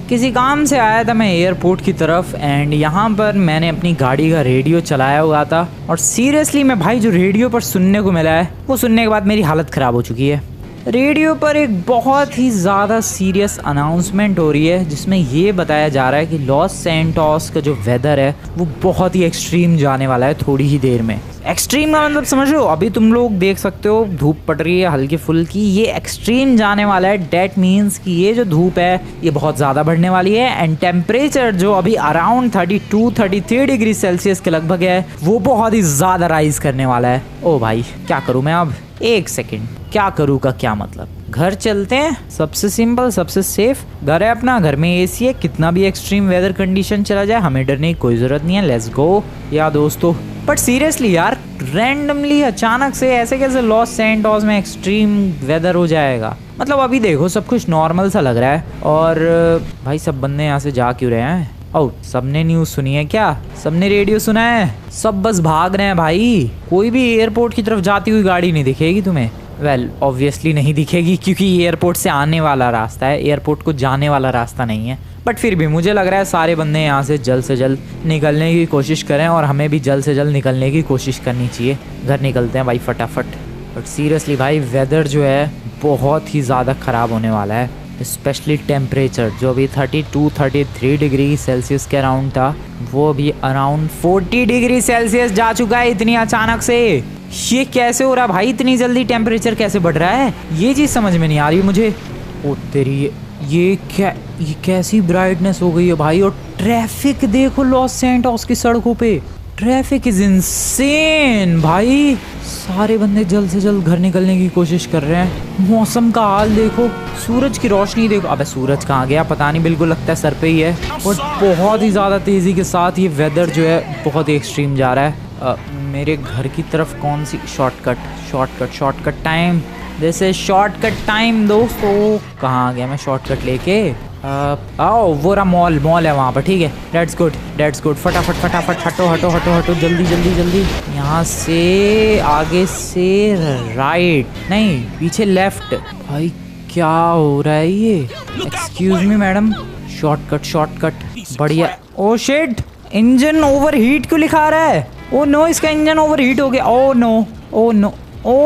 किसी काम से आया था मैं एयरपोर्ट की तरफ एंड यहाँ पर मैंने अपनी गाड़ी का रेडियो चलाया हुआ था और सीरियसली मैं भाई जो रेडियो पर सुनने को मिला है वो सुनने के बाद मेरी हालत ख़राब हो चुकी है। रेडियो पर एक बहुत ही ज़्यादा सीरियस अनाउंसमेंट हो रही है जिसमें ये बताया जा रहा है कि लॉस सैंटोस का जो वेदर है वो बहुत ही एक्सट्रीम जाने वाला है थोड़ी ही देर में। एक्सट्रीम का मतलब समझ लो, अभी तुम लोग देख सकते हो धूप पड़ रही है हल्की फुल्की, ये एक्सट्रीम जाने वाला है। डेट मीन्स कि ये जो धूप है ये बहुत ज़्यादा बढ़ने वाली है एंड टेम्परेचर जो अभी अराउंड 32-33 डिग्री सेल्सियस के लगभग है वो बहुत ही ज़्यादा राइज करने वाला है। ओ भाई क्या करूँ मैं अब, एक सेकेंड, क्या करूँ का क्या मतलब, घर चलते हैं, सबसे सिंपल सबसे सेफ घर है अपना, घर में एसी है, कितना भी एक्सट्रीम वेदर कंडीशन चला जाए हमें डरने की कोई ज़रूरत नहीं है। लेट्स गो या दोस्तों। बट सीरियसली यार रैंडमली अचानक से ऐसे कैसे लॉस सैंटोस में एक्सट्रीम वेदर हो जाएगा, मतलब अभी देखो सब कुछ नॉर्मल सा लग रहा है और भाई सब बंदे यहाँ से जा क्यों रहे हैं। ओ सबने न्यूज़ सुनी है क्या, सबने रेडियो सुना है, सब बस भाग रहे हैं भाई। कोई भी एयरपोर्ट की तरफ जाती हुई गाड़ी नहीं दिखेगी तुम्हें। वेल ऑब्वियसली नहीं दिखेगी क्योंकि एयरपोर्ट से आने वाला रास्ता है, एयरपोर्ट को जाने वाला रास्ता नहीं है। बट फिर भी मुझे लग रहा है सारे बंदे यहाँ से जल्द निकलने की कोशिश करें और हमें भी जल्द से जल्द निकलने की कोशिश करनी चाहिए। घर निकलते हैं भाई फटाफट। बट सीरियसली भाई वेदर जो है बहुत ही ज़्यादा ख़राब होने वाला है, स्पेशली टेम्परेचर जो अभी 32-33 डिग्री सेल्सियस के अराउंड था वो अभी अराउंड 40 डिग्री सेल्सियस जा चुका है इतनी अचानक से। ये कैसे हो रहा है भाई, इतनी जल्दी टेम्परेचर कैसे बढ़ रहा है, ये चीज़ समझ में नहीं आ रही मुझे। ओ तेरी ये कैसी ब्राइटनेस हो गई है भाई। और ट्रैफिक देखो लॉस सैंटोस की सड़कों पे, ट्रैफिक इज इंसेन भाई। सारे बंदे जल्द से जल्द घर निकलने की कोशिश कर रहे हैं। मौसम का हाल देखो, सूरज की रोशनी देखो, अबे सूरज कहाँ गया पता नहीं, बिल्कुल लगता है सर पे ही है। और बहुत ही ज़्यादा तेज़ी के साथ ये वेदर जो है बहुत ही एक्सट्रीम जा रहा है। मेरे घर की तरफ कौन सी शॉर्टकट टाइम, जैसे शॉर्टकट टाइम दोस्तों। कहाँ आ गया मैं शॉर्टकट लेके, आओ वो रहा मॉल है वहाँ पर, ठीक है डेट्स गुड। फटाफट हटो जल्दी। यहाँ से आगे से राइट नहीं पीछे लेफ्ट। भाई क्या हो रहा है ये, एक्सक्यूज मी मैडम, शॉर्टकट बढ़िया। Oh shit, engine over heat क्यों लिखा रहा है। ओ नो इसका इंजन ओवर हीट हो गया। Oh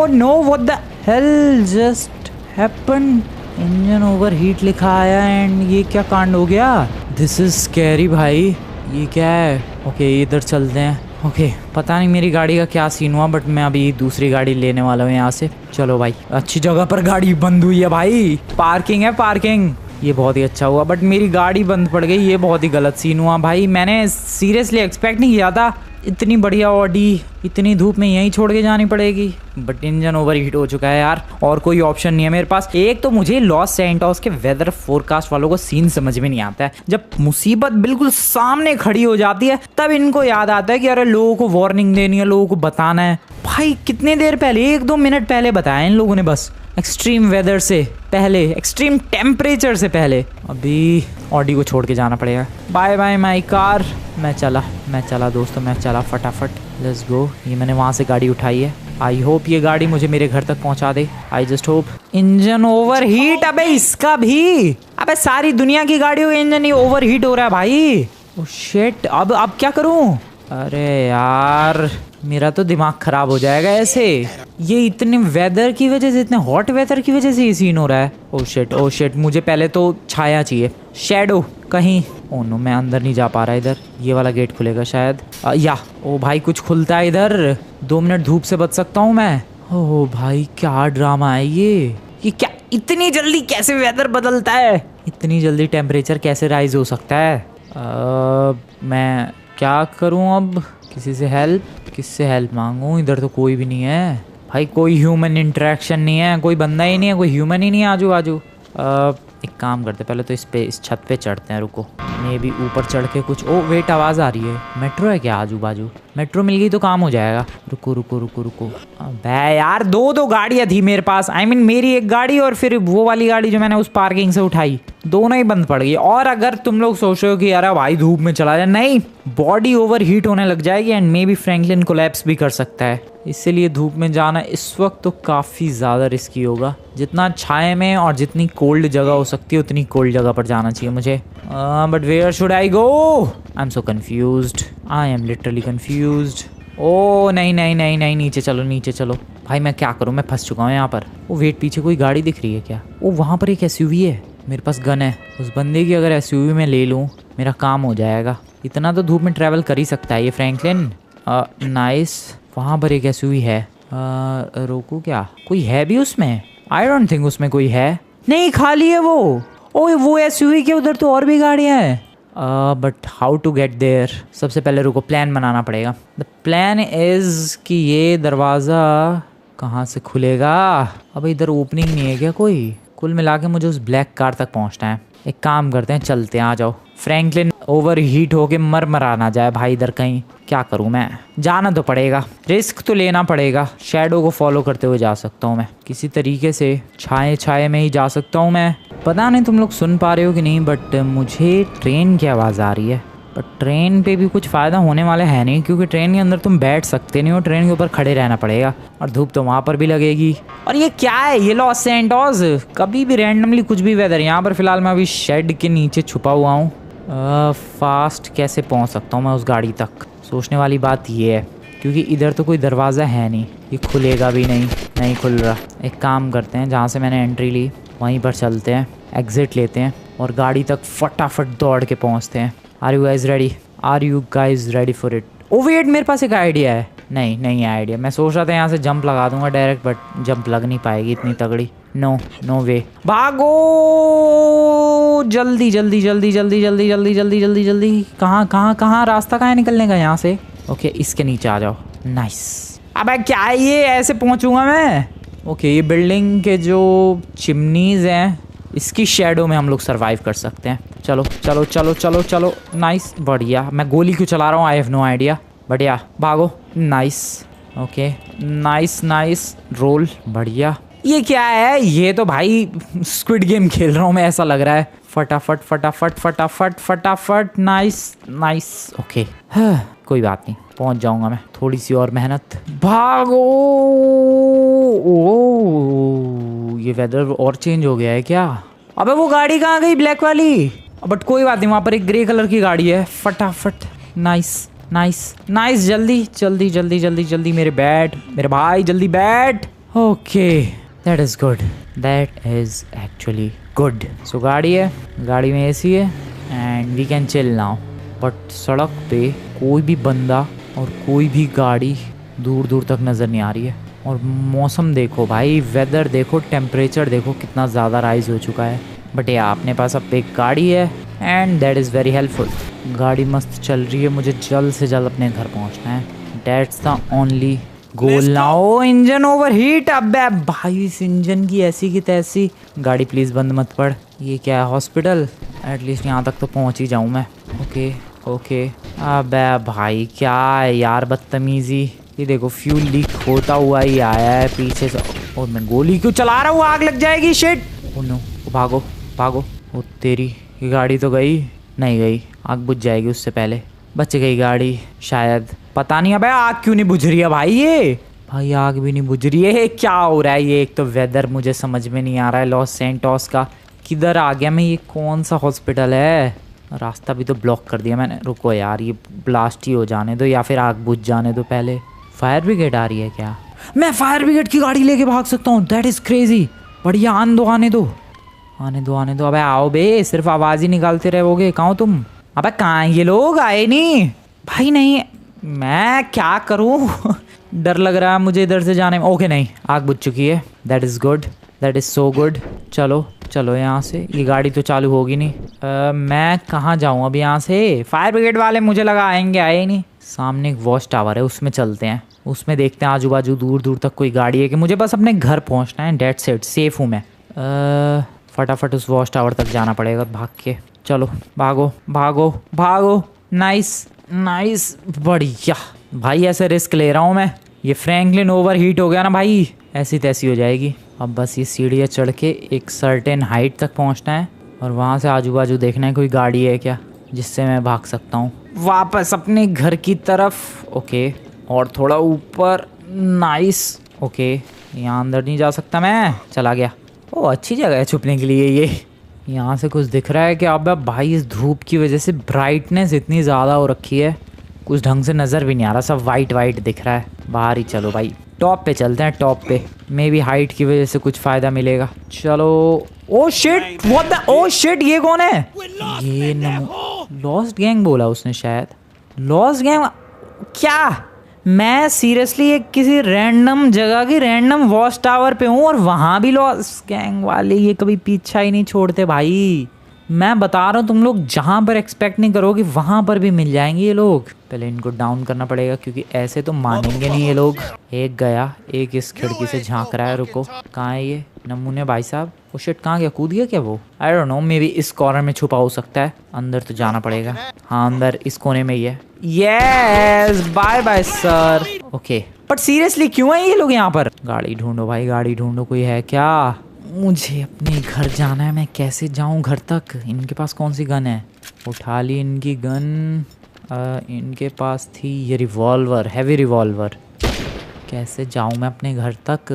know what the hell just happened, engine over heat लिखा आया एंड ये क्या कांड हो गया। दिस इज स्कैरी भाई, ये क्या है। ओके इधर चलते हैं। ओके पता नहीं मेरी गाड़ी का क्या सीन हुआ बट मैं अभी दूसरी गाड़ी लेने वाला हूँ यहाँ से। चलो भाई अच्छी जगह पर गाड़ी बंद हुई है भाई, पार्किंग, ये बहुत ही अच्छा हुआ। बट मेरी गाड़ी बंद पड़ गई, ये बहुत ही गलत सीन हुआ भाई। मैंने सीरियसली एक्सपेक्ट नहीं किया था इतनी बढ़िया ऑडी इतनी धूप में यहीं छोड़ के जानी पड़ेगी। बट इंजन ओवर हीट हो चुका है यार, और कोई ऑप्शन नहीं है मेरे पास। एक तो मुझे लॉस सैंटोस के वेदर फोरकास्ट वालों को सीन समझ में नहीं आता है, जब मुसीबत बिल्कुल सामने खड़ी हो जाती है तब इनको याद आता है कि अरे लोगों को वार्निंग देनी है, लोगों को बताना है। भाई कितने देर पहले, 1-2 मिनट पहले बताया इन लोगों ने, बस एक्सट्रीम वेदर से पहले, एक्सट्रीम टेम्परेचर से पहले। अभी ऑडी को छोड़ के जाना पड़ेगा। Bye my car. मैं चला दोस्तों, मैं चला फटाफट। Let's go. ये मैंने वहाँ से गाड़ी उठाई है, आई होप ये गाड़ी मुझे मेरे घर तक पहुँचा दे। I just hope. Engine overheat, अबे इसका भी, अबे सारी दुनिया की गाड़ियों का इंजन ही ओवर हीट हो रहा है भाई। ओह शिट, अब क्या करूँ। अरे यार मेरा तो दिमाग खराब हो जाएगा ऐसे, ये इतने वेदर की वजह से, इतने हॉट वेदर की वजह से ये सीन हो रहा है। ओह शिट, मुझे पहले तो छाया चाहिए, शैडो कहीं। ओह नो मैं अंदर नहीं जा पा रहा इधर, ये वाला गेट खुलेगा शायद। ओ भाई कुछ खुलता है इधर, 2 मिनट धूप से बच सकता हूँ मैं। ओह भाई क्या ड्रामा है ये क्या, इतनी जल्दी कैसे वेदर बदलता है, इतनी जल्दी टेम्परेचर कैसे राइज हो सकता है। मैं क्या करूँ अब, किससे हेल्प मांगूं, इधर तो कोई भी नहीं है भाई, कोई ह्यूमन इंटरेक्शन नहीं है, कोई बंदा ही नहीं है, कोई ह्यूमन ही नहीं है आजू बाजू। एक काम करते पहले तो इस छत पे चढ़ते हैं, रुको। मे भी ऊपर चढ़ के कुछ, ओ वेट आवाज़ आ रही है, मेट्रो है क्या आजू बाजू। मेट्रो मिल गई तो काम हो जाएगा। रुको रुको रुको रुको, अबे यार दो गाड़ियाँ थी मेरे पास। I mean, मेरी एक गाड़ी और फिर वो वाली गाड़ी जो मैंने उस पार्किंग से उठाई, दोनों ही बंद पड़ गई। और अगर तुम लोग सोच रहे हो कि यार भाई धूप में चला जाए, नहीं, बॉडी ओवर हीट होने लग जाएगी and may be Franklin collapse भी कर सकता है। इसीलिए धूप में जाना इस वक्त तो काफ़ी ज़्यादा रिस्की होगा। जितना छाए में और जितनी कोल्ड जगह हो सकती है उतनी कोल्ड जगह पर जाना चाहिए मुझे। But where should I go? I am so confused, I am literally confused. Oh नहीं नहीं नहीं नहीं, नीचे चलो नीचे चलो। भाई मैं क्या करूँ, मैं फंस चुका हूँ यहाँ पर। वो वेट, पीछे कोई गाड़ी दिख रही है क्या? ओ वहाँ पर एक एसयूवी है, मेरे पास गन है। उस बंदे की अगर एसयूवी में ले लूँ मेरा काम हो जाएगा। इतना तो धूप में ट्रैवल कर ही सकता है ये फ्रैंकलिन। नाइस, वहाँ पर एक एसयूवी है। रोको, क्या कोई है भी उसमें? आई डोंट थिंक उसमें कोई है। नहीं, खाली है वो। ओए वो एसयूवी के उधर तो और भी गाड़ियाँ हैं। But how to get there? सबसे पहले रुको, प्लान बनाना पड़ेगा। द प्लान इज़ कि ये दरवाज़ा कहाँ से खुलेगा? अब इधर ओपनिंग नहीं है क्या कोई? कुल मिला के मुझे उस ब्लैक कार तक पहुँचना है। एक काम करते हैं, चलते हैं, आ जाओ। फ्रैंकलिन ओवर हीट होके मर ना जाए भाई इधर कहीं। क्या करूं मैं, जाना तो पड़ेगा, रिस्क तो लेना पड़ेगा। शैडो को फॉलो करते हुए जा सकता हूं मैं किसी तरीके से, छाए में ही जा सकता हूं मैं। पता नहीं तुम लोग सुन पा रहे हो कि नहीं, बट मुझे ट्रेन की आवाज़ आ रही है। पर ट्रेन पे भी कुछ फ़ायदा होने वाला है नहीं, क्योंकि ट्रेन के अंदर तुम बैठ सकते नहीं हो, ट्रेन के ऊपर खड़े रहना पड़ेगा और धूप तो वहाँ पर भी लगेगी। और ये क्या है, ये लॉस सैंटोस, कभी भी रैंडमली कुछ भी वेदर। यहाँ पर फिलहाल मैं अभी शेड के नीचे छुपा हुआ हूँ। फास्ट कैसे पहुँच सकता हूँ मैं उस गाड़ी तक? सोचने वाली बात ये है, क्योंकि इधर तो कोई दरवाज़ा है नहीं, ये खुलेगा भी नहीं खुल रहा। एक काम करते हैं, जहाँ से मैंने एंट्री ली वहीं पर चलते हैं, एग्ज़िट लेते हैं और गाड़ी तक फटाफट दौड़ के पहुँचते हैं। Are you guys ready? Are you guys ready for it? Oh wait, मेरे पास एक आइडिया है। नहीं है आइडिया। मैं सोच रहा था यहाँ से जंप लगा दूंगा डायरेक्ट, बट जंप लग नहीं पाएगी इतनी तगड़ी। नो वे। भागो जल्दी जल्दी जल्दी जल्दी जल्दी जल्दी जल्दी जल्दी जल्दी। कहाँ रास्ता कहाँ है निकलने का यहाँ से? ओके, इसके नीचे आ जाओ। नाइस। अबे क्या है ये, ऐसे पहुँचूंगा मैं? ओके, ये बिल्डिंग के जो चिमनीज हैं इसकी शेडो में हम लोग सरवाइव कर सकते हैं। चलो चलो चलो चलो चलो। नाइस, बढ़िया। मैं गोली क्यों चला रहा हूँ, आई हैव नो आइडिया। बढ़िया, भागो। नाइस, ओके, नाइस रोल, बढ़िया। ये क्या है? ये तो भाई स्क्विड गेम खेल रहा हूँ मैं, ऐसा लग रहा है। फटाफट फटाफट फटाफट फटाफट। Nice okay. कोई बात नहीं, पहुँच जाऊँगा मैं, थोड़ी सी और मेहनत। भागो। ओ, ये वेदर और चेंज हो गया है क्या? अबे वो गाड़ी कहाँ गई, ब्लैक वाली? बट कोई बात नहीं, वहाँ पर एक ग्रे कलर की गाड़ी है। फटाफट। नाइस, जल्दी मेरे भाई जल्दी बैठ। Okay, that is actually good. So गाड़ी है, गाड़ी में एसी है and we can chill now. But सड़क पे कोई भी बंदा और कोई भी गाड़ी दूर तक नज़र नहीं आ रही है। और मौसम देखो भाई, वेदर देखो, टेम्परेचर देखो कितना ज़्यादा राइज हो चुका है। बट या अपने पास अब एक गाड़ी है and that is very helpful. गाड़ी मस्त चल रही है, मुझे जल्द से जल्द अपने घर पहुंचना है। That's the only goal now. Engine over heat. अब भाई इस इंजन की ऐसी की तैसी। गाड़ी प्लीज़ बंद मत पड़। ये क्या है, हॉस्पिटल? एटलीस्ट यहाँ तक तो पहुँच ही जाऊँ मैं। ओके। अब भाई क्या है यार, बदतमीज़ी। ये देखो, फ्यूल लीक होता हुआ ही आया है पीछे से। और मैं गोली क्यों चला रहा हूँ, आग लग जाएगी। शिट। ओ नो, भागो। ओ तेरी, ये गाड़ी तो गई नहीं गई, आग बुझ जाएगी उससे पहले। बच गई गाड़ी शायद, पता नहीं। अबे आग क्यों नहीं बुझ रही है भाई? ये भाई आग भी नहीं बुझ रही है, क्या हो रहा है ये? एक तो वेदर मुझे समझ में नहीं आ रहा है लॉस सैंटोस का। किधर आ गया मैं? ये कौन सा हॉस्पिटल है? रास्ता भी तो ब्लॉक कर दिया मैंने। रुको यार, ये ब्लास्ट ही हो जाने दो या फिर आग बुझ जाने दो पहले। फायर ब्रिगेड आ रही है क्या? मैं फायर ब्रिगेड की गाड़ी लेके भाग सकता हूँ? That is crazy. बढ़िया, आने दो। अबे आओ बे, सिर्फ आवाज़ ही निकालते रहोगे। कहाँ हो तुम? अबे कहाँ ये लोग? आए नहीं भाई? नहीं, मैं क्या करूँ? डर लग रहा है मुझे इधर से जाने में। ओके, नहीं, आग बुझ चुकी है। That is good, that is so good. चलो यहाँ से। ये गाड़ी तो चालू होगी नहीं। मैं कहाँ जाऊँ अब यहाँ से? फायर ब्रिगेड वाले मुझे लगा आएंगे, आए नहीं। सामने एक वॉच टावर है, उसमें चलते हैं, उसमें देखते हैं आजू बाजू दूर तक कोई गाड़ी है कि। मुझे बस अपने घर पहुँचना है, डेट्स इट, सेफ हूँ मैं। फटाफट उस वॉच टावर तक जाना पड़ेगा भाग के। चलो भागो। नाइस, बढ़िया। भाई ऐसे रिस्क ले रहा हूँ मैं, ये फ्रैंकलिन ओवर हीट हो गया ना भाई, ऐसी तैसी हो जाएगी। अब बस ये सीढ़ियाँ चढ़ के एक सर्टेन हाइट तक पहुँचना है और वहाँ से आजू बाजू देखना है कोई गाड़ी है क्या जिससे मैं भाग सकता हूँ वापस अपने घर की तरफ। ओके, और थोड़ा ऊपर, नाइस। ओके, यहाँ अंदर नहीं जा सकता मैं, चला गया। ओ अच्छी जगह है छुपने के लिए ये। यहाँ से कुछ दिख रहा है कि अब भाई इस धूप की वजह से ब्राइटनेस इतनी ज़्यादा हो रखी है, कुछ ढंग से नज़र भी नहीं आ रहा, सब वाइट वाइट दिख रहा है। बाहर ही चलो भाई, टॉप पे चलते हैं, टॉप पे मे बी हाइट की वजह से कुछ फ़ायदा मिलेगा। चलो। Oh shit, what the, oh shit, ये कौन है? ये लॉस्ट गैंग बोला उसने शायद। लॉस्ट गैंग क्या? मैं सीरियसली एक किसी रैंडम जगह की रैंडम वॉच टावर पे हूँ और वहाँ भी लॉस्ट गैंग वाले, ये कभी पीछा ही नहीं छोड़ते भाई। मैं बता रहा हूँ, तुम लोग जहाँ पर एक्सपेक्ट नहीं करोगे वहाँ पर भी मिल जाएंगे ये लोग। पहले इनको डाउन करना पड़ेगा क्योंकि ऐसे तो मानेंगे नहीं ये लोग। एक गया, एक इस खिड़की से झांक रहा है। रुको, कहाँ है ये नमूने भाई साहब? वो शिट, कहाँ गया? कूद गया क्या वो? आई डोंट नो, मे बी इस कॉर्नर में छुपा हो सकता है। अंदर तो जाना पड़ेगा। हाँ, अंदर इस कोने में ही है। Yes, bye bye sir. Okay, but seriously क्यों है ये लोग यहाँ पर? गाड़ी ढूंढो भाई, गाड़ी ढूंढो, कोई है क्या? मुझे अपने घर जाना है, मैं कैसे जाऊँ घर तक? इनके पास कौन सी गन है? उठा ली इनकी गन। इनके पास थी ये रिवॉल्वर, हैवी रिवॉल्वर। कैसे जाऊँ मैं अपने घर तक?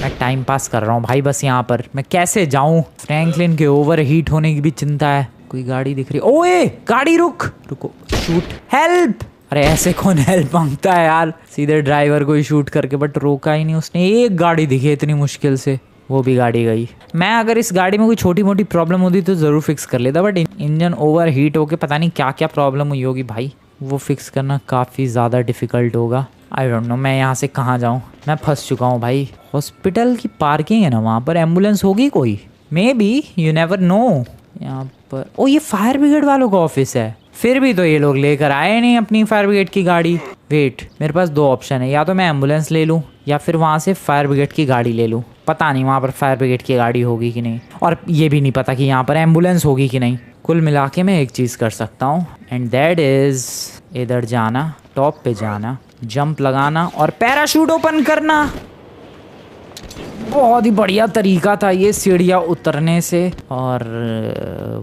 मैं टाइम पास कर रहा हूँ भाई बस यहाँ पर, मैं कैसे जाऊँ? फ्रैंकलिन के ओवर हीट होने की भी चिंता है। कोई गाड़ी दिख रही? ओए गाड़ी, रुको, शूट, हेल्प। अरे ऐसे कौन हेल्प मांगता है यार, सीधे ड्राइवर को ही शूट करके, बट रोका ही नहीं उसने। एक गाड़ी दिखी इतनी मुश्किल से, वो भी गाड़ी गई। मैं अगर इस गाड़ी में कोई छोटी मोटी प्रॉब्लम होती तो ज़रूर फिक्स कर लेता, बट इंजन ओवर हीट होके पता नहीं क्या क्या प्रॉब्लम हुई होगी भाई, वो फिक्स करना काफ़ी ज़्यादा डिफ़िकल्ट होगा। आई डोंट नो मैं यहाँ से कहाँ जाऊँ, मैं फंस चुका हूँ भाई। हॉस्पिटल की पार्किंग है ना, वहाँ पर एम्बुलेंस होगी कोई, may be, you never know. यहाँ पर ओ ये फायर ब्रिगेड वालों का ऑफिस है, फिर भी तो ये लोग लेकर आए नहीं अपनी फायर ब्रिगेड की गाड़ी। वेट, मेरे पास दो ऑप्शन है, या तो मैं एम्बुलेंस ले लूँ या फिर वहाँ से फायर ब्रिगेड की गाड़ी ले लूँ। पता नहीं वहाँ पर फायर ब्रिगेड की गाड़ी होगी कि नहीं, और ये भी नहीं पता कि यहाँ पर एम्बुलेंस होगी कि नहीं। कुल मिला के मैं एक चीज़ कर सकता हूँ, एंड दैट इज़ इधर जाना, टॉप पे जाना, जंप लगाना और पैराशूट ओपन करना। बहुत ही बढ़िया तरीका था ये सीढ़ियाँ उतरने से। और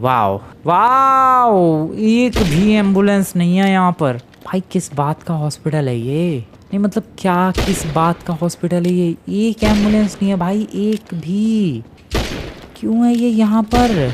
वाओ वाओ, एक भी एम्बुलेंस नहीं है यहाँ पर भाई। किस बात का हॉस्पिटल है ये? नहीं मतलब क्या, किस बात का हॉस्पिटल है ये? एक एम्बुलेंस नहीं है भाई, एक भी। क्यों है ये यहाँ पर?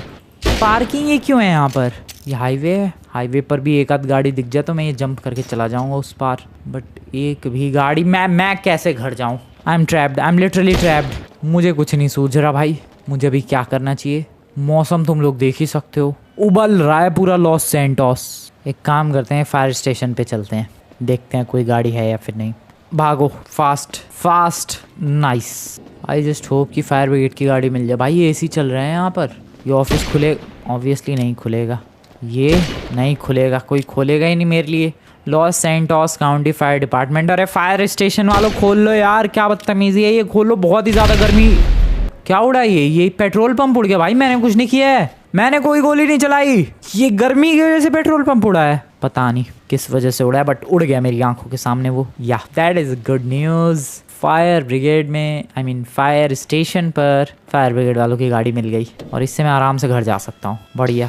पार्किंग ये क्यों है यहाँ पर? ये हाईवे है, हाईवे पर भी एक आध गाड़ी दिख जाए तो मैं ये जंप करके चला जाऊँगा उस पार, बट एक भी गाड़ी। मैं कैसे घर जाऊँ? I am trapped, I am literally trapped. मुझे कुछ नहीं सूझ रहा भाई, मुझे अभी क्या करना चाहिए। मौसम तुम लोग देख ही सकते हो, उबल रहा है पूरा लॉस सैंटोस। एक काम करते हैं, फायर स्टेशन पे चलते हैं, देखते हैं कोई गाड़ी है या फिर नहीं। भागो, फास्ट फास्ट, नाइस। आई जस्ट होप कि फायर ब्रिगेड की गाड़ी मिल जाए। भाई एसी चल रहे हैं यहाँ पर। ये ऑफिस खुले? ऑब्वियसली नहीं खुलेगा, ये नहीं खुलेगा, कोई खोलेगा ही नहीं मेरे लिए। Los Santos county fire department. अरे फायर स्टेशन वालों खोल लो यार, क्या बदतमीजी है ये, खोलो, बहुत ही ज़्यादा गर्मी। क्या उड़ा ये पेट्रोल पंप उड़ गया भाई, मैंने कुछ नहीं किया है, मैंने कोई गोली नहीं चलाई। ये गर्मी की वजह से पेट्रोल पंप उड़ा है, पता नहीं किस वजह से उड़ा है, बट उड़ गया मेरी आंखों के सामने वो। या that is good news. Fire brigade में, आई मीन फायर स्टेशन पर फायर ब्रिगेड वालों की गाड़ी मिल गई और इससे मैं आराम से घर जा सकता हूँ। बढ़िया।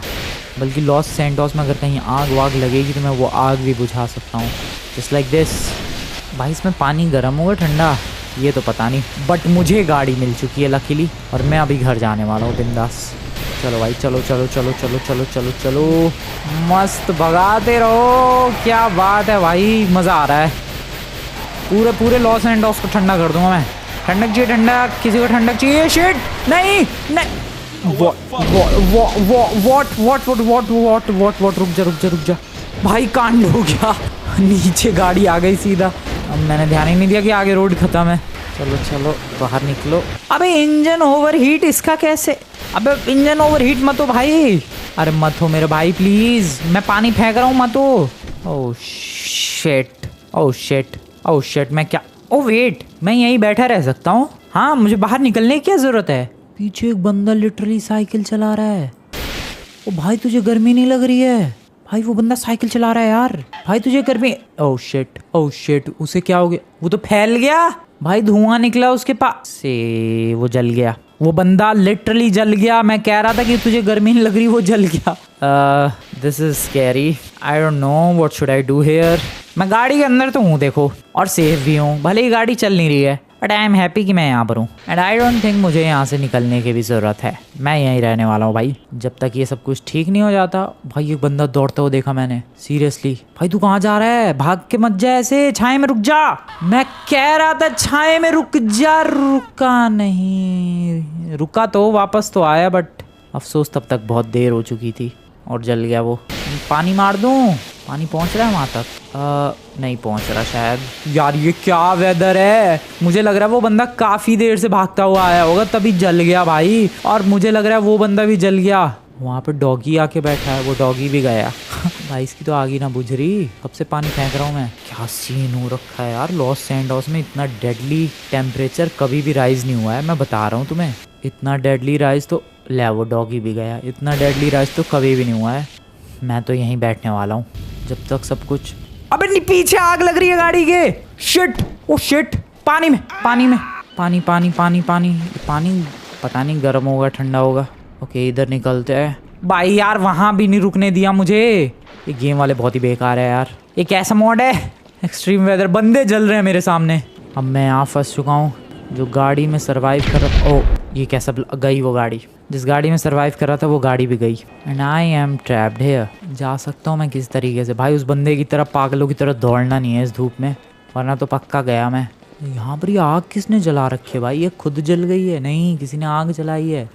बल्कि लॉस सैंटोस में अगर कहीं आग वाग लगेगी तो मैं वो आग भी बुझा सकता हूँ, जस्ट लाइक दिस। भाई इसमें पानी गर्म होगा ठंडा ये तो पता नहीं, बट मुझे गाड़ी मिल चुकी है लकीली और मैं अभी घर जाने वाला हूँ बिंदास। चलो भाई, चलो चलो चलो चलो चलो चलो चलो, मस्त भगाते रहो। क्या बात है भाई, मज़ा आ रहा है। पूरे लॉस सैंटोस को ठंडा कर दूंगा मैं। ठंडक चाहिए, ठंडक, किसी को ठंडक चाहिए। शिट, नहीं नहीं, वॉट, रुक जा भाई, कांड हो गया। नीचे गाड़ी आ गई सीधा, अब मैंने ध्यान ही नहीं दिया कि आगे रोड खत्म है। चलो चलो बाहर निकलो। अबे इंजन ओवर हीट, इसका कैसे? अबे इंजन ओवर हीट मत हो भाई, अरे मत हो मेरे भाई प्लीज, मैं पानी फेंक रहा हूँ, मत हो। Oh shit, oh shit, oh shit, मैं क्या, ओह वेट, मैं यहीं बैठा रह सकता हूँ? हाँ, मुझे बाहर निकलने की क्या जरूरत है? पीछे एक बंदा लिटरली साइकिल चला रहा है। ओ भाई तुझे गर्मी नहीं लग रही है? भाई वो बंदा साइकिल चला रहा है यार। भाई तुझे घर में, ओह शिट, उसे क्या हो गया? वो तो फैल गया भाई, धुआं निकला उसके पास से, वो जल गया। वो बंदा लिटरली जल गया। मैं कह रहा था कि तुझे गर्मी नहीं लग रही, वो जल गया। This is scary, I don't know what should I do here. मैं गाड़ी के अंदर तो हूँ देखो, और सेफ भी हूँ, भले ही गाड़ी चल नहीं रही है, बट आई एम हैप्पी कि मैं यहाँ पर हूँ। एंड आई डोंट थिंक मुझे यहाँ से निकलने की भी ज़रूरत है। मैं यहीं रहने वाला हूँ भाई, जब तक ये सब कुछ ठीक नहीं हो जाता। भाई एक बंदा दौड़ता हुआ देखा मैंने, सीरियसली। भाई तू कहाँ जा रहा है? भाग के मत जा ऐसे, छाए में रुक जा। मैं कह रहा था छाए में रुक जा, रुका नहीं। रुका तो वापस तो आया, बट अफसोस तब तक बहुत देर हो चुकी थी और जल गया वो। पानी मार दूँ? पानी पहुंच रहा है वहाँ तक? नहीं पहुंच रहा शायद। यार ये क्या वेदर है? मुझे लग रहा है वो बंदा काफ़ी देर से भागता हुआ आया होगा तभी जल गया भाई, और मुझे लग रहा है वो बंदा भी जल गया। वहाँ पे डॉगी आके बैठा है, वो डॉगी भी गया। भाई इसकी तो आग ही ना बुझ रही, कब से पानी फेंक रहा हूँ मैं। क्या सीन हो रखा है यार, लॉस सैंडोस में इतना डेडली टेम्परेचर कभी भी राइज नहीं हुआ है, मैं बता रहा हूँ तुम्हें। इतना डेडली राइज तो, ले वो डॉगी भी गया, इतना डेडली राइज तो कभी भी नहीं हुआ है। मैं तो यहीं बैठने वाला हूँ जब तक सब कुछ। अबे नहीं, पीछे आग लग रही है गाड़ी के। शिट, ओ शिट, पानी में पानी पानी पता नहीं गर्म होगा ठंडा होगा। ओके इधर निकलते हैं। भाई यार वहाँ भी नहीं रुकने दिया मुझे। ये गेम वाले बहुत ही बेकार है यार। ये कैसा मोड है? एक्सट्रीम वेदर, बंदे जल रहे हैं मेरे सामने। अब मैं यहाँ फंस चुका हूँ। जो गाड़ी में सरवाइव कर रहा, ओ ये कैसा गई वो गाड़ी। जिस गाड़ी में सरवाइव कर रहा था वो गाड़ी भी गई। And I am trapped here. जा सकता हूँ मैं किस तरीके से? भाई उस बंदे की तरह पागलों की तरह दौड़ना नहीं है इस धूप में, वरना तो पक्का गया मैं। यहाँ पर ये आग किसने जला रखी है भाई? ये खुद जल गई है? नहीं, किसी ने आग जलाई है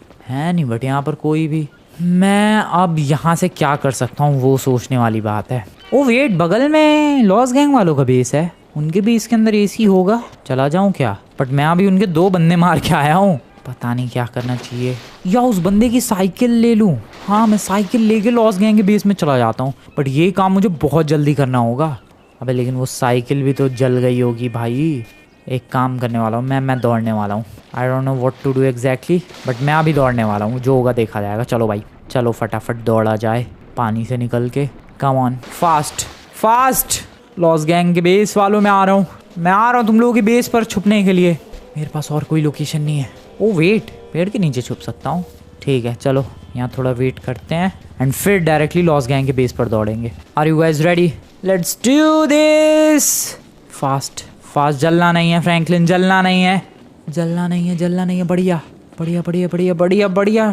नहीं, बट यहाँ पर कोई भी। मैं अब यहाँ से क्या कर सकता हूँ वो सोचने वाली बात है। ओ वेट, बगल में लॉस गैंग वालों का बेस है, उनके भी इसके अंदर एसी होगा। चला जाऊँ क्या? बट मैं अभी उनके 2 बंदे मार के आया हूँ, पता नहीं क्या करना चाहिए। या उस बंदे की साइकिल ले लूँ? हाँ मैं साइकिल लेके लॉस गैंग के बेस में चला जाता हूँ, बट ये काम मुझे बहुत जल्दी करना होगा। अबे लेकिन वो साइकिल भी तो जल गई होगी भाई। एक काम करने वाला हूँ मैं दौड़ने वाला हूँ। I don't know what to do exactly, but मैं अभी दौड़ने वाला हूँ, जो होगा देखा जाएगा। चलो भाई चलो फटाफट दौड़ा जाए पानी से निकल के। Come on, fast. Loss gang के बेस वालों में आ रहा हूँ तुम लोगों के बेस पर छुपने के लिए। मेरे पास और कोई लोकेशन नहीं है। ओ वेट, पेड़ के नीचे छुप सकता हूँ। ठीक है चलो यहाँ थोड़ा वेट करते हैं एंड फिर डायरेक्टली लॉस गैंग के बेस पर दौड़ेंगे। Are you guys ready? Let's do this. Fast. जलना नहीं है फ्रैंकलिन, जलना नहीं है। बढ़िया।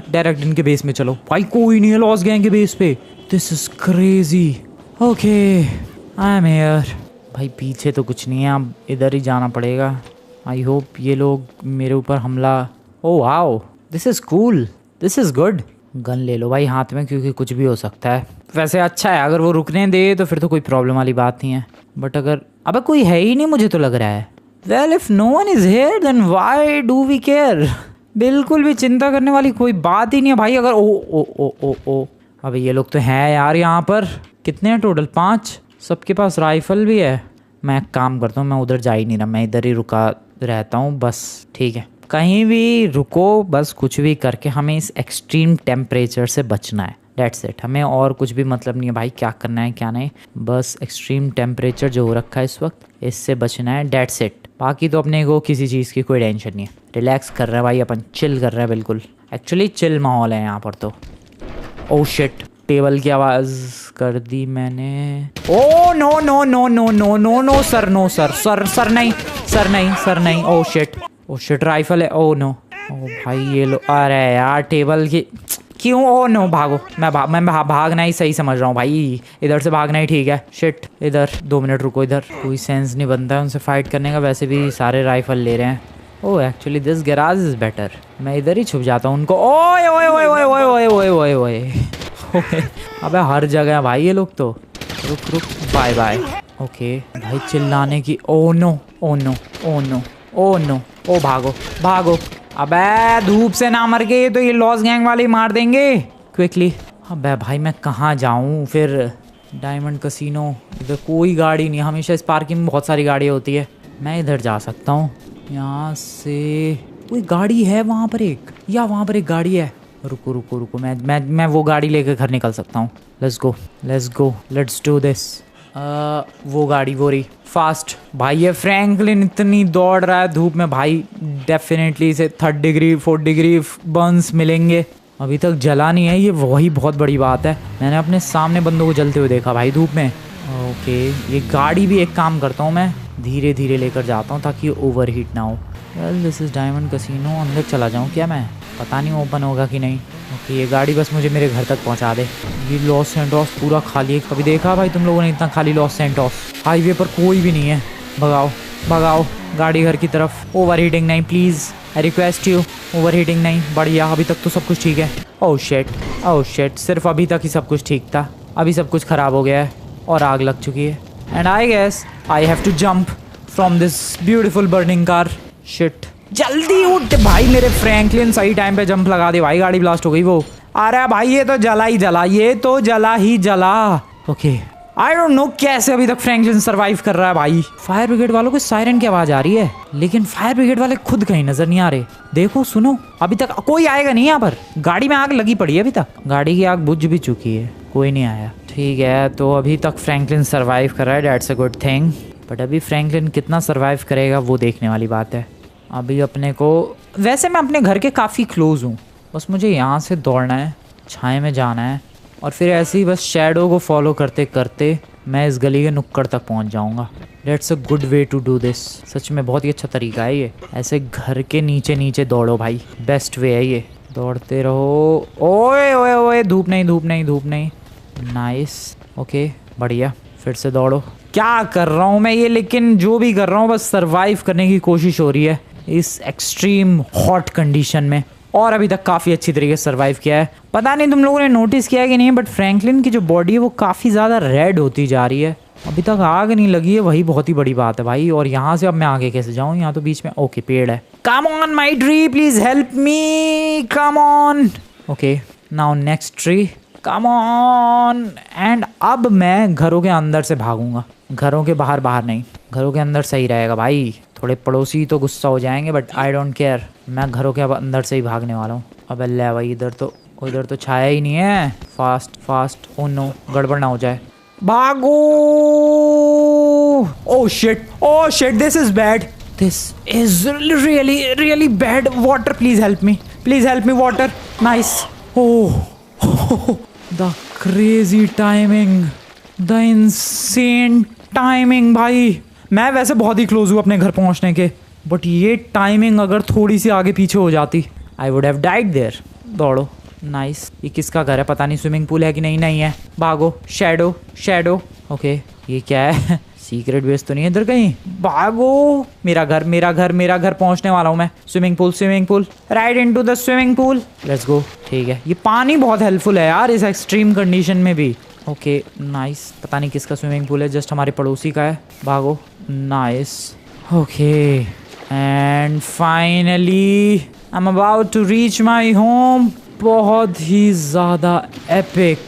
डायरेक्ट इनके बेस में चलो। भाई कोई नहीं है लॉस गैंग के बेस पे। This is crazy. Okay I am here. भाई पीछे तो कुछ नहीं है, अब इधर ही जाना पड़ेगा। आई होप ये लोग मेरे ऊपर हमला। Oh wow, this is cool, this is good. Gun ले लो भाई हाथ में, क्योंकि कुछ भी हो सकता है। वैसे अच्छा है, अगर वो रुकने दे तो फिर तो कोई प्रॉब्लम वाली बात नहीं है, बट अगर अबे कोई है ही नहीं मुझे तो लग रहा है। Well if no one is here then why do we care. बिल्कुल भी चिंता करने वाली कोई बात ही नहीं है भाई। अगर ओ अबे ये लोग तो हैं यार यहाँ पर। कितने हैं टोटल? 5। सबके पास राइफल भी है। मैं एक काम करता हूँ, मैं उधर जा ही नहीं रहा, मैं इधर ही रुका रहता हूँ बस। ठीक है, कहीं भी रुको, बस कुछ भी करके हमें इस एक्सट्रीम टेम्परेचर से बचना है। That's it. हमें और कुछ भी मतलब नहीं है भाई क्या करना है क्या नहीं, बस एक्सट्रीम टेम्परेचर जो हो रखा है इस वक्त, इससे बचना है। That's it. बाकी तो अपने को किसी चीज़ की कोई टेंशन नहीं है। रिलैक्स कर रहा है भाई अपन, चिल कर रहा है बिल्कुल। एक्चुअली चिल माहौल है यहाँ पर तो। ओह शिट, टेबल की आवाज़ कर दी मैंने। Oh no no no no no no no sir, no sir, sir नहीं। ओह शिट, राइफल है। ओ नो, ओ भाई ये लो। अरे यार टेबल की क्यों? ओ नो, भागो। मैं भागना ही सही समझ रहा हूँ भाई, इधर से भागना ही ठीक है। शिट, इधर 2 मिनट रुको, इधर कोई सेंस नहीं बनता है उनसे फाइट करने का, वैसे भी सारे राइफल ले रहे हैं। Oh actually this garage is better, मैं इधर ही छुप जाता हूँ उनको। ओए ओए ओए ओए ओए ओए ओए ओए ओए अबे हर जगह भाई ये लोग तो। रुक, बाय बाय। ओके भाई चिल्लाने की। Oh no oh no oh no oh no, oh भागो। अबे धूप से ना मर गए तो ये लॉस गैंग वाले मार देंगे। क्विकली। अबे भाई मैं कहाँ जाऊँ फिर? डायमंड कसिनो, इधर कोई गाड़ी नहीं। हमेशा इस पार्किंग में बहुत सारी गाड़ियाँ होती है। मैं इधर जा सकता हूँ यहाँ से। कोई गाड़ी है वहाँ पर एक, या वहाँ पर एक गाड़ी है। रुको रुको रुको, मैं वो गाड़ी लेकर घर निकल सकता हूँ। Let's go let's do this. वो गाड़ी वो रही फास्ट। भाई ये फ्रैंकलिन इतनी दौड़ रहा है धूप में भाई, डेफिनेटली इसे 3rd degree 4th degree Burns मिलेंगे। अभी तक जला नहीं है, ये वही बहुत बड़ी बात है। मैंने अपने सामने बंदों को जलते हुए देखा भाई धूप में। ओके ये गाड़ी भी एक काम करता हूँ, मैं धीरे धीरे लेकर जाता हूँ ताकि ओवर हीट ना हो। Well this is diamond casino, अंदर चला जाऊँ क्या मैं? पता नहीं ओपन होगा कि नहीं। ओके ये गाड़ी बस मुझे मेरे घर तक पहुंचा दे। ये लॉस सैंटोस पूरा खाली है। कभी देखा भाई तुम लोगों ने इतना खाली लॉस सैंटोस? हाईवे पर कोई भी नहीं है। भगाओ गाड़ी घर की तरफ। ओवर हीटिंग नहीं please, I request you. Over heating नहीं। बढ़िया, अभी तक तो सब कुछ ठीक है। ओह शिट, सिर्फ अभी तक ही सब कुछ ठीक था, अभी सब कुछ ख़राब हो गया है और आग लग चुकी है। And I guess I have to jump from this beautiful burning car. Shit, जल्दी उठ भाई। मेरे फ्रैंकलिन सही टाइम पे जंप लगा दे भाई, गाड़ी ब्लास्ट हो गई वो। अरे भाई ये तो जला ही जला। ओके आई डोंट नो कैसे अभी तक फ्रैंकलिन सरवाइव कर रहा है भाई। फायर ब्रिगेड वालों को सायरन की आवाज आ रही है, लेकिन फायर ब्रिगेड वाले खुद कहीं नजर नहीं आ रहे। देखो सुनो, अभी तक कोई आएगा नहीं यहाँ पर। गाड़ी में आग लगी पड़ी है, अभी तक गाड़ी की आग बुझ भी चुकी है, कोई नहीं आया। ठीक है तो अभी तक फ्रैंकलिन सरवाइव कर रहा है, that's a good thing. But अभी फ्रैंकलिन कितना सरवाइव करेगा वो देखने वाली बात है। अभी अपने को, वैसे मैं अपने घर के काफ़ी क्लोज हूँ, बस मुझे यहाँ से दौड़ना है, छाए में जाना है और फिर ऐसे ही बस शैडो को फॉलो करते करते मैं इस गली के नुक्कड़ तक पहुँच जाऊँगा। That's a good way to do this. सच में बहुत ही अच्छा तरीका है ये, ऐसे घर के नीचे नीचे दौड़ो भाई, बेस्ट वे है ये। दौड़ते रहो। ओए धूप नहीं। नाइस, ओके बढ़िया, फिर से दौड़ो। क्या कर रहा हूँ मैं ये, लेकिन जो भी कर रहा हूँ बस सरवाइव करने की कोशिश हो रही है इस एक्सट्रीम हॉट कंडीशन में, और अभी तक काफ़ी अच्छी तरीके से सरवाइव किया है। पता नहीं तुम लोगों ने नोटिस किया है कि नहीं, बट फ्रैंकलिन की जो बॉडी है वो काफ़ी ज़्यादा रेड होती जा रही है। अभी तक आग नहीं लगी है, वही बहुत ही बड़ी बात है भाई। और यहाँ से अब मैं आगे कैसे जाऊँ? यहाँ तो बीच में ओके पेड़ है। Come on my tree, please help me, come on. Okay now next tree, come on. And अब मैं घरों के अंदर से भागूंगा, घरों के बाहर नहीं, घरों के अंदर सही रहेगा भाई। थोड़े पड़ोसी तो गुस्सा हो जाएंगे बट आई डोंट केयर, मैं घरों के अंदर से ही भागने वाला हूँ। अब अल्लाह भाई इधर तो छाया ही नहीं है। फास्ट ओ नो, गड़बड़ ना हो जाए। भागो। Oh shit, this is bad, this is really bad. Water, please help me water. Nice. Oh the crazy timing, the insane timing भाई। मैं वैसे बहुत ही क्लोज हूँ अपने घर पहुँचने के, बट ये टाइमिंग अगर थोड़ी सी आगे पीछे हो जाती I would have died there. दौड़ो। नाइस। ये किसका घर है पता नहीं, स्विमिंग पूल है कि नहीं है। भागो। शैडो। ओके ये क्या है? सीक्रेट बेस तो नहीं है इधर कहीं? भागो। मेरा घर पहुंचने वाला हूँ मैं। Swimming pool, right into the swimming pool. Let's go. ठीक है, ये पानी बहुत हेल्पफुल है यार इस एक्सट्रीम कंडीशन में भी। Okay nice. पता नहीं किसका स्विमिंग पूल है, जस्ट हमारे पड़ोसी का है। भागो। Nice. Okay and finally I am about to reach my home. बहुत ही ज़्यादा एपिक।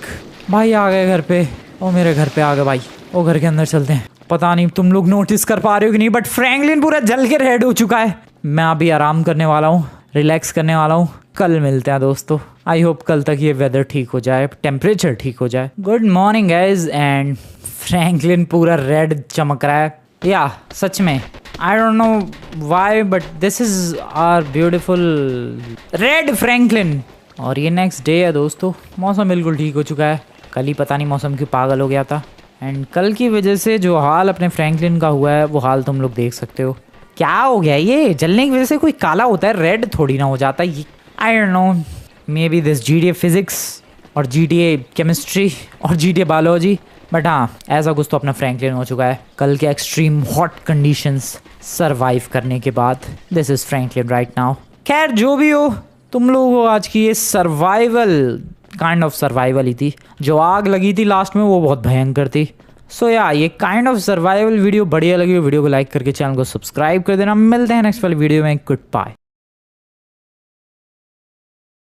भाई आ गए घर पे। ओ मेरे घर पे आ गए भाई। ओ घर के अंदर चलते हैं। पता नहीं तुम लोग नोटिस कर पा रहे हो कि नहीं, बट फ्रैंकलिन पूरा जल के रेड हो चुका है। मैं अभी आराम करने वाला हूँ, रिलैक्स करने वाला हूँ। कल मिलते हैं दोस्तों। आई होप कल तक ये वेदर ठीक हो जाए, टेम्परेचर ठीक हो जाए। Good morning guys. And Franklin पूरा रेड चमक रहा है। या सच में I don't know why but this is our beautiful red Franklin. और ये नेक्स्ट डे है दोस्तों। मौसम बिल्कुल ठीक हो चुका है। कल ही पता नहीं मौसम क्यों पागल हो गया था, एंड कल की वजह से जो हाल अपने फ्रैंकलिन का हुआ है वो हाल तुम लोग देख सकते हो। क्या हो गया? ये जलने की वजह से कोई काला होता है, रेड थोड़ी ना हो जाता ये। आई don't no, may be this GTA physics और GTA केमिस्ट्री और GTA बायोलॉजी, बट हाँ ऐसा कुछ तो अपना फ्रैंकलिन हो चुका है कल के एक्सट्रीम हॉट कंडीशंस सरवाइव करने के बाद। This is Franklin right now. खैर जो भी हो, तुम लोगों को आज की ये काइंड ऑफ सर्वाइवल ही थी। जो आग लगी थी लास्ट में वो बहुत भयंकर थी। सो या ये काइंड ऑफ सर्वाइवल वीडियो बढ़िया लगी हो, वीडियो को लाइक करके चैनल को सब्सक्राइब कर देना। मिलते हैं नेक्स्ट वाली वीडियो में। Good bye.